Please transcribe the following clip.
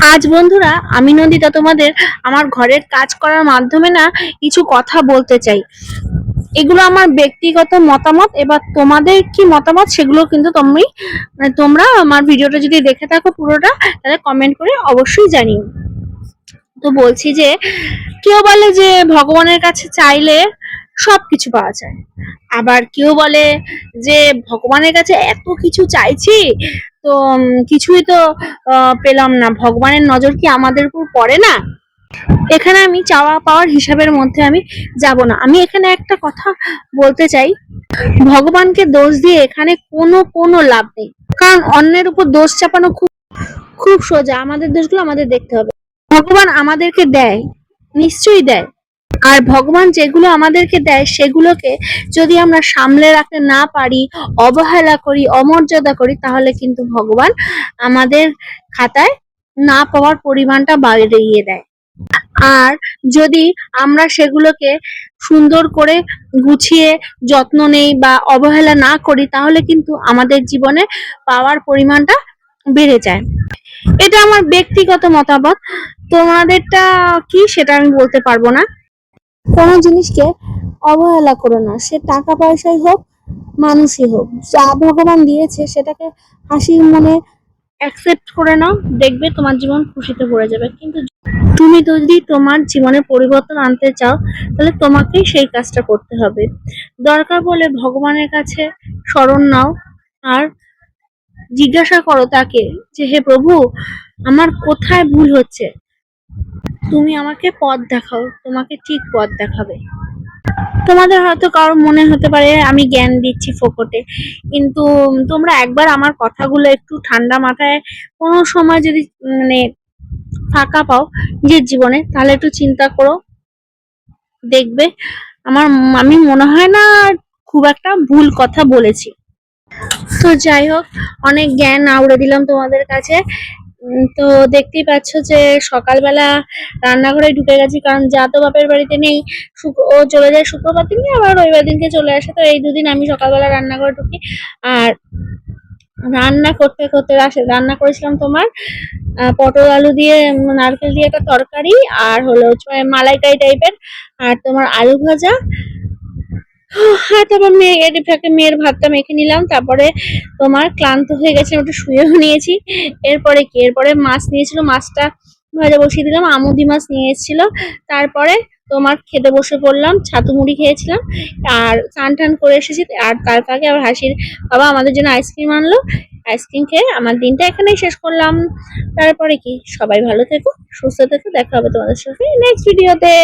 আজ বন্ধুরা আমি নন্দিতা তোমাদের আমার ঘরের কাজ করার মাধ্যমে না কিছু কথা বলতে চাই। এগুলো আমার ব্যক্তিগত মতামত, এবার তোমাদের কি মতামত সেগুলো কিন্তু তোমরা আমার ভিডিওটা যদি দেখে থাকো পুরোটা, তাহলে কমেন্ট করে অবশ্যই জানিও। তো বলছি যে কেউ বলে যে ভগবানের কাছে চাইলে সবকিছু পাওয়া যায়, আবার কেউ বলে যে ভগবানের কাছে এত কিছু চাইছি তো কিছুই তো পেলাম না, ভগবানের নজর কি আমাদের উপর পড়ে না? এখানে আমি চাওয়া পাওয়ার হিসাবের মধ্যে আমি যাব না। আমি এখানে একটা কথা বলতে চাই, ভগবানকে দোষ দিয়ে এখানে কোনো লাভ নেই, কারণ অন্যের উপর দোষ চাপানো খুব খুব সোজা। আমাদের দোষগুলো আমাদের দেখতে হবে। ভগবান আমাদেরকে দেয়, নিশ্চয়ই দেয়, আর ভগবান যেগুলো আমাদেরকে দেয় সেগুলোকে যদি আমরা সামলে রাখতে না পারি, অবহেলা করি, অমর্যাদা করি, তাহলে কিন্তু ভগবান আমাদের খাতায় না পাওয়ার পরিমাণটা বাড়িয়ে দেয়। আর যদি আমরা সেগুলোকে সুন্দর করে গুছিয়ে যত্ন নেই বা অবহেলা না করি, তাহলে কিন্তু আমাদের জীবনে পাওয়ার পরিমাণটা বেড়ে যায়। এটা আমার ব্যক্তিগত মতামত, তোমাদেরটা কি সেটা আমি বলতে পারবো না। কোনো জিনিসকে অবহেলা করো না, সে টাকা পয়সাই হোক, মানুষই হোক, যা ভগবান দিয়েছে সেটাকে হাসি মনে অ্যাকসেপ্ট করে নাও, দেখবে তোমার জীবন খুশিতে ভরে যাবে। কিন্তু তুমি যদি তোমার জীবনে পরিবর্তন আনতে চাও, তাহলে তোমাকেই সেই কাজটা করতে হবে। দরকার বলে ভগবানের কাছে শরণ নাও, আর জিজ্ঞাসা করো তাকে যে হে প্রভু, আমার কোথায় ভুল হচ্ছে, তুমি আমাকে পথ দেখাও, তোমাকে ঠিক পথ দেখাবে। তোমাদের হয়তো কারোর মনে হতে পারে আমি জ্ঞান দিচ্ছি ফোকটে, কিন্তু তোমরা একবার আমার কথাগুলো একটু ঠান্ডা মাথায় কোনো সময় যদি ফাঁকা পাও নিজের জীবনে, তাহলে একটু চিন্তা করো, দেখবে আমি মনে হয় না খুব একটা ভুল কথা বলেছি। তো যাই হোক, অনেক জ্ঞান আউড়ে দিলাম তোমাদের কাছে। তো দেখতেই পাচ্ছ যে সকালবেলা রান্নাঘরে ঢুকে গেছি, কারণ যা তো বাপের বাড়িতে নেই, ও চলে যায় শুক্রবার দিনকে, আবার রবিবার দিনকে চলে আসে, তো এই দুদিন আমি সকালবেলা রান্নাঘরে ঢুকি। আর রান্না করতে করতে রান্না করেছিলাম তোমার পটল আলু দিয়ে নারকেল দিয়ে একটা তরকারি, আর হলো মালাইকারি টাইপের, আর তোমার আলু ভাজা। হ্যাঁ, তারপর মেয়ের ভাতটা মেখে নিলাম, তারপরে তোমার ক্লান্ত হয়ে গেছে, একটু শুয়েও নিয়েছি। এরপরে মাছ নিয়েছিল, মাছটা ভাজা বসিয়ে দিলাম, আমুদি মাছ নিয়ে এসেছিল। তারপরে তোমার খেতে বসে পড়লাম, ছাতু মুড়ি খেয়েছিলাম, আর স্নান টান করে এসেছি। আর তার আগে আবার হাসির বাবা আমাদের জন্য আইসক্রিম আনলো, আইসক্রিম খেয়ে আমার দিনটা এখানেই শেষ করলাম। তারপরে কি, সবাই ভালো থেকো, সুস্থ থেকো, দেখা হবে তোমাদের সাথে নেক্সট ভিডিওতে।